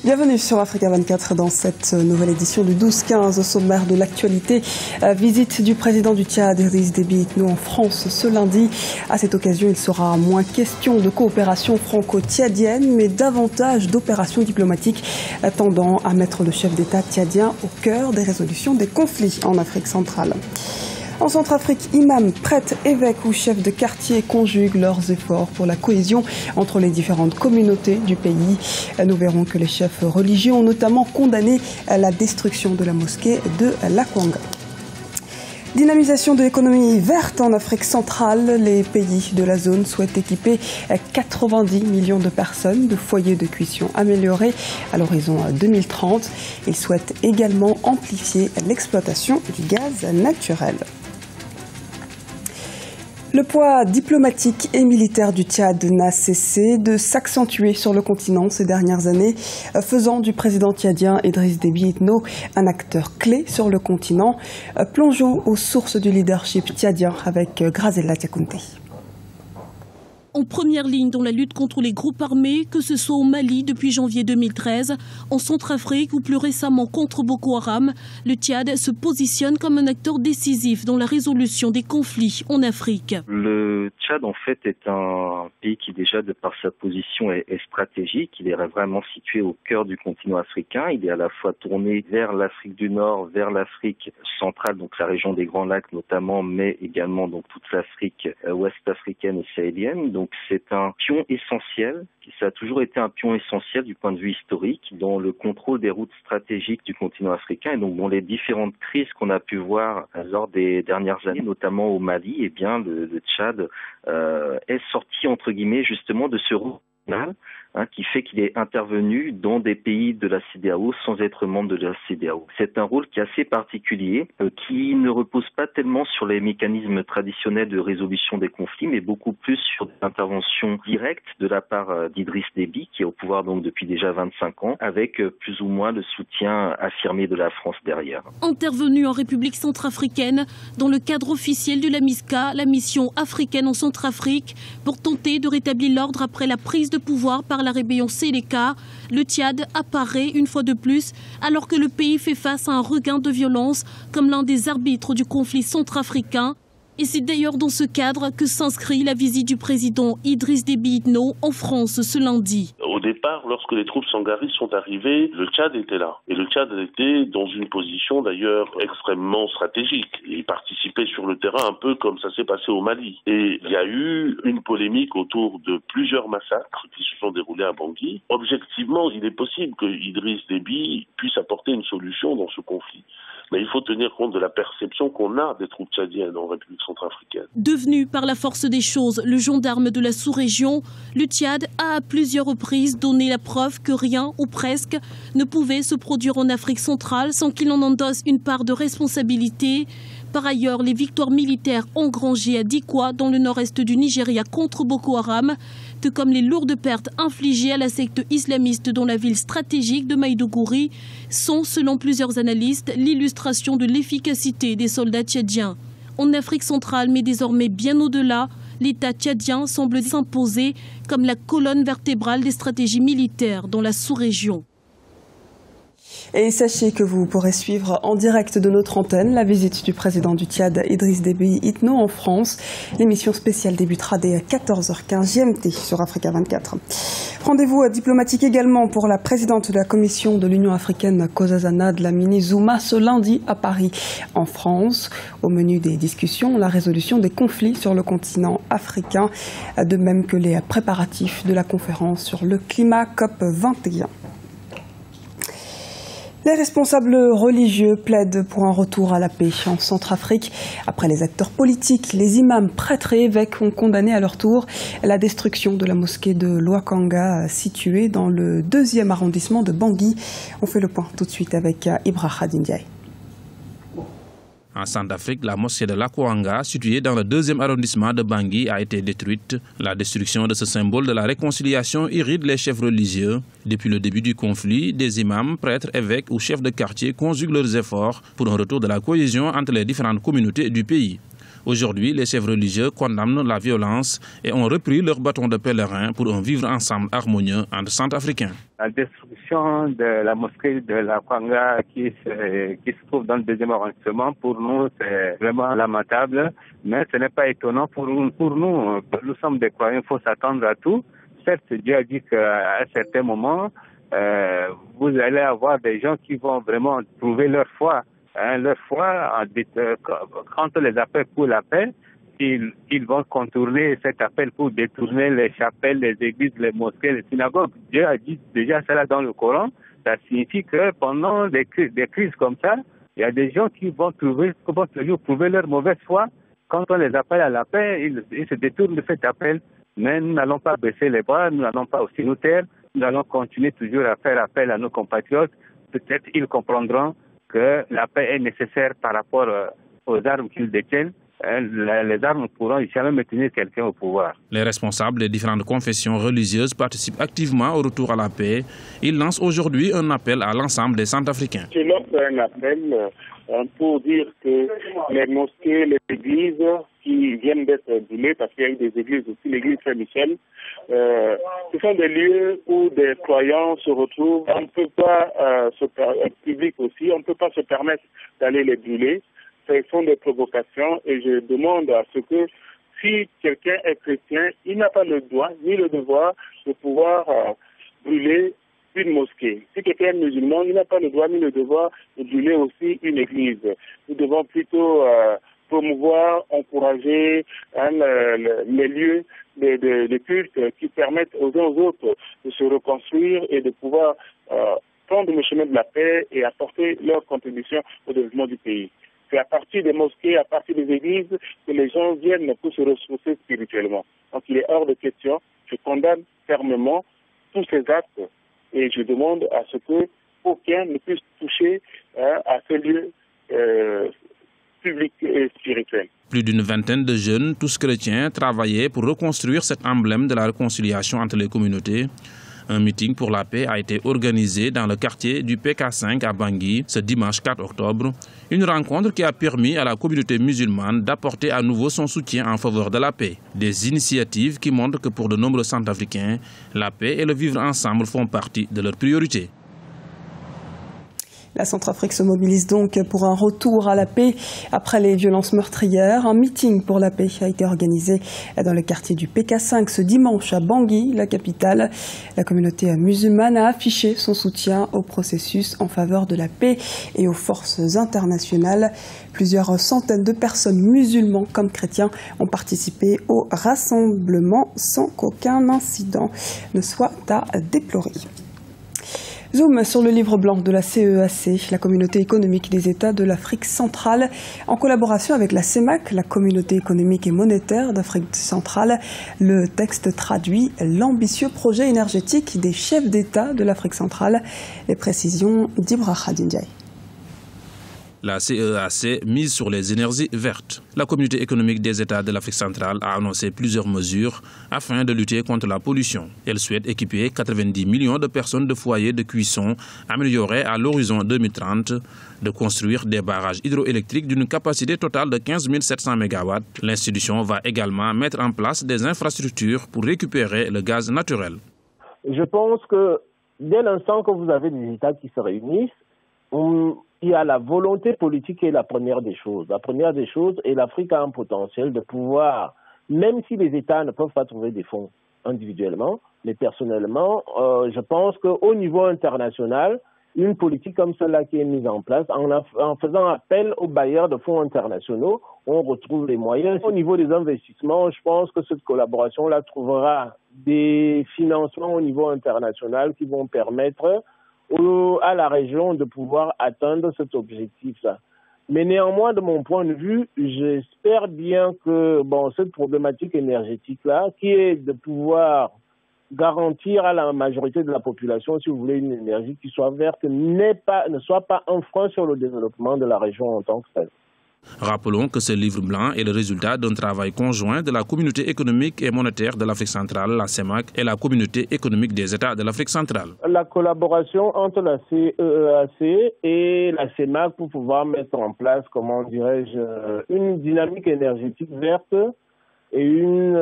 Bienvenue sur Africa 24 dans cette nouvelle édition du 12-15 au sommaire de l'actualité. Visite du président du Tchad, Idriss Déby Itno, en France ce lundi. À cette occasion, il sera moins question de coopération franco-tchadienne, mais davantage d'opérations diplomatiques tendant à mettre le chef d'État tchadien au cœur des résolutions des conflits en Afrique centrale. En Centrafrique, imams, prêtres, évêques ou chefs de quartier conjuguent leurs efforts pour la cohésion entre les différentes communautés du pays. Nous verrons que les chefs religieux ont notamment condamné la destruction de la mosquée de Lakwanga. Dynamisation de l'économie verte en Afrique centrale. Les pays de la zone souhaitent équiper 90 millions de personnes de foyers de cuisson améliorés à l'horizon 2030. Ils souhaitent également amplifier l'exploitation du gaz naturel. Le poids diplomatique et militaire du Tchad n'a cessé de s'accentuer sur le continent ces dernières années, faisant du président tchadien Idriss Déby Itno un acteur clé sur le continent. Plongeons aux sources du leadership tchadien avec Grazela Diakounté. En première ligne dans la lutte contre les groupes armés, que ce soit au Mali depuis janvier 2013, en Centrafrique ou plus récemment contre Boko Haram, le Tchad se positionne comme un acteur décisif dans la résolution des conflits en Afrique. Le Tchad, en fait, est un pays qui déjà, de par sa position, est stratégique. Il est vraiment situé au cœur du continent africain. Il est à la fois tourné vers l'Afrique du Nord, vers l'Afrique centrale, donc la région des Grands Lacs notamment, mais également donc toute l'Afrique ouest africaine et sahélienne. Donc c'est un pion essentiel, ça a toujours été un pion essentiel du point de vue historique dans le contrôle des routes stratégiques du continent africain et donc dans les différentes crises qu'on a pu voir lors des dernières années, notamment au Mali, eh bien le Tchad est sorti entre guillemets justement de ce rôle qui fait qu'il est intervenu dans des pays de la CEDEAO sans être membre de la CEDEAO. C'est un rôle qui est assez particulier, qui ne repose pas tellement sur les mécanismes traditionnels de résolution des conflits, mais beaucoup plus sur des interventions directes de la part d'Idriss Déby, qui est au pouvoir donc depuis déjà 25 ans, avec plus ou moins le soutien affirmé de la France derrière. Intervenu en République centrafricaine, dans le cadre officiel de la MISCA, la mission africaine en Centrafrique, pour tenter de rétablir l'ordre après la prise de pouvoir par la rébellion Séléka, le Tchad apparaît une fois de plus alors que le pays fait face à un regain de violence comme l'un des arbitres du conflit centrafricain. Et c'est d'ailleurs dans ce cadre que s'inscrit la visite du président Idriss Déby Itno en France ce lundi. Au départ, lorsque les troupes sangaristes sont arrivées, le Tchad était là. Et le Tchad était dans une position d'ailleurs extrêmement stratégique. Il participait sur le terrain un peu comme ça s'est passé au Mali. Et il y a eu une polémique autour de plusieurs massacres qui se sont déroulés à Bangui. Objectivement, il est possible que Idriss Déby puisse apporter une solution dans ce conflit. Mais il faut tenir compte de la perception qu'on a des troupes tchadiennes en République centrafricaine. Devenu par la force des choses le gendarme de la sous-région, le Tchad a à plusieurs reprises donné la preuve que rien, ou presque, ne pouvait se produire en Afrique centrale sans qu'il en endosse une part de responsabilité. Par ailleurs, les victoires militaires engrangées à Dikwa, dans le nord-est du Nigeria, contre Boko Haram, tout comme les lourdes pertes infligées à la secte islamiste dans la ville stratégique de Maïdougouri, sont, selon plusieurs analystes, l'illustration de l'efficacité des soldats tchadiens. En Afrique centrale, mais désormais bien au-delà, l'État tchadien semble s'imposer comme la colonne vertébrale des stratégies militaires dans la sous-région. Et sachez que vous pourrez suivre en direct de notre antenne la visite du président du Tchad, Idriss Déby Itno, en France. L'émission spéciale débutera dès 14h15 GMT sur Africa 24. Rendez-vous diplomatique également pour la présidente de la Commission de l'Union africaine, Nkosazana Dlamini Zuma, ce lundi à Paris, en France. Au menu des discussions, la résolution des conflits sur le continent africain, de même que les préparatifs de la conférence sur le climat COP21. Les responsables religieux plaident pour un retour à la paix en Centrafrique. Après les acteurs politiques, les imams, prêtres et évêques ont condamné à leur tour la destruction de la mosquée de Lakwanga située dans le 2e arrondissement de Bangui. On fait le point tout de suite avec Ibrahim Ndiaye. En Centrafrique, la mosquée de Lakwanga, située dans le 2e arrondissement de Bangui, a été détruite. La destruction de ce symbole de la réconciliation irrite les chefs religieux. Depuis le début du conflit, des imams, prêtres, évêques ou chefs de quartier conjuguent leurs efforts pour un retour de la cohésion entre les différentes communautés du pays. Aujourd'hui, les chefs religieux condamnent la violence et ont repris leur bâton de pèlerin pour un vivre ensemble harmonieux entre Centrafricains. La destruction de la mosquée de la Kwanga qui se trouve dans le 2e arrondissement, pour nous, c'est vraiment lamentable. Mais ce n'est pas étonnant pour nous. Nous sommes des croyants, il faut s'attendre à tout. Certes, Dieu a dit qu'à un certain moment, vous allez avoir des gens qui vont vraiment trouver leur foi. Leur foi, quand on les appelle pour la paix, ils vont contourner cet appel pour détourner les chapelles, les églises, les mosquées, les synagogues. Dieu a dit déjà cela dans le Coran. Ça signifie que pendant des crises comme ça, il y a des gens qui vont toujours prouver leur mauvaise foi. Quand on les appelle à la paix, ils se détournent de cet appel. Mais nous n'allons pas baisser les bras, nous n'allons pas aussi nous taire. Nous allons continuer toujours à faire appel à nos compatriotes. Peut-être ils comprendront que la paix est nécessaire par rapport aux armes qu'ils détiennent. Les armes pourront jamais maintenir quelqu'un au pouvoir. Les responsables des différentes confessions religieuses participent activement au retour à la paix. Ils lancent aujourd'hui un appel à l'ensemble des Centrafricains. Je lance un appel pour dire que les mosquées, les églises qui viennent d'être brûlées, parce qu'il y a eu des églises aussi, l'église Saint-Michel, ce sont des lieux où des croyants se retrouvent. On ne peut pas, public aussi, on ne peut pas se permettre d'aller les brûler. Ce sont des provocations et je demande à ce que si quelqu'un est chrétien, il n'a pas le droit ni le devoir de pouvoir brûler une mosquée. Si quelqu'un est musulman, il n'a pas le droit ni le devoir de brûler aussi une église. Nous devons plutôt promouvoir, encourager les lieux de culte qui permettent aux uns aux autres de se reconstruire et de pouvoir prendre le chemin de la paix et apporter leur contribution au développement du pays. C'est à partir des mosquées, à partir des églises, que les gens viennent pour se ressourcer spirituellement. Donc il est hors de question. Je condamne fermement tous ces actes et je demande à ce que aucun ne puisse toucher à ce lieu public et spirituel. Plus d'une vingtaine de jeunes, tous chrétiens, travaillaient pour reconstruire cet emblème de la réconciliation entre les communautés. Un meeting pour la paix a été organisé dans le quartier du PK5 à Bangui ce dimanche 4 octobre. Une rencontre qui a permis à la communauté musulmane d'apporter à nouveau son soutien en faveur de la paix. Des initiatives qui montrent que pour de nombreux Centrafricains, la paix et le vivre ensemble font partie de leurs priorités. La Centrafrique se mobilise donc pour un retour à la paix après les violences meurtrières. Un meeting pour la paix a été organisé dans le quartier du PK5 ce dimanche à Bangui, la capitale. La communauté musulmane a affiché son soutien au processus en faveur de la paix et aux forces internationales. Plusieurs centaines de personnes, musulmans comme chrétiens, ont participé au rassemblement sans qu'aucun incident ne soit à déplorer. Zoom sur le livre blanc de la CEAC, la communauté économique des États de l'Afrique centrale, en collaboration avec la CEMAC, la communauté économique et monétaire d'Afrique centrale. Le texte traduit l'ambitieux projet énergétique des chefs d'État de l'Afrique centrale. Les précisions d'Ibra Khadindiaï. La CEAC mise sur les énergies vertes. La communauté économique des États de l'Afrique centrale a annoncé plusieurs mesures afin de lutter contre la pollution. Elle souhaite équiper 90 millions de personnes de foyers de cuisson améliorés à l'horizon 2030, de construire des barrages hydroélectriques d'une capacité totale de 15 700 MW. L'institution va également mettre en place des infrastructures pour récupérer le gaz naturel. Je pense que dès l'instant que vous avez des États qui se réunissent, il y a la volonté politique qui est la première des choses. La première des choses, et l'Afrique a un potentiel de pouvoir, même si les États ne peuvent pas trouver des fonds individuellement, mais personnellement, je pense qu'au niveau international, une politique comme celle-là qui est mise en place, en faisant appel aux bailleurs de fonds internationaux, on retrouve les moyens. Au niveau des investissements, je pense que cette collaboration-là trouvera des financements au niveau international qui vont permettre à la région de pouvoir atteindre cet objectif-là. Mais néanmoins, de mon point de vue, j'espère bien que cette problématique énergétique-là, qui est de pouvoir garantir à la majorité de la population, si vous voulez, une énergie qui soit verte, ne soit pas un frein sur le développement de la région en tant que telle. Rappelons que ce livre blanc est le résultat d'un travail conjoint de la Communauté économique et monétaire de l'Afrique centrale, la CEMAC, et la Communauté économique des États de l'Afrique centrale. La collaboration entre la CEEAC et la CEMAC pour pouvoir mettre en place, comment dirais-je, une dynamique énergétique verte et une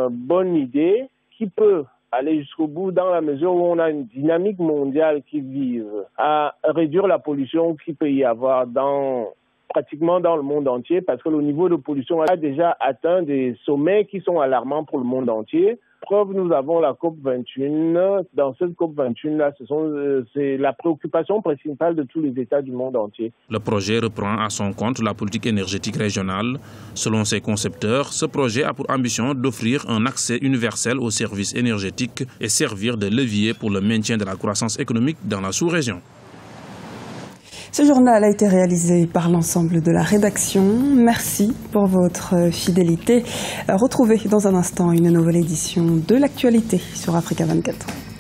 bonne idée qui peut aller jusqu'au bout dans la mesure où on a une dynamique mondiale qui vise à réduire la pollution qu'il peut y avoir pratiquement dans le monde entier, parce que le niveau de pollution a déjà atteint des sommets qui sont alarmants pour le monde entier. Preuve, nous avons la COP21. Dans cette COP21-là, c'est la préoccupation principale de tous les États du monde entier. Le projet reprend à son compte la politique énergétique régionale. Selon ses concepteurs, ce projet a pour ambition d'offrir un accès universel aux services énergétiques et servir de levier pour le maintien de la croissance économique dans la sous-région. Ce journal a été réalisé par l'ensemble de la rédaction. Merci pour votre fidélité. Retrouvez dans un instant une nouvelle édition de l'actualité sur Africa 24.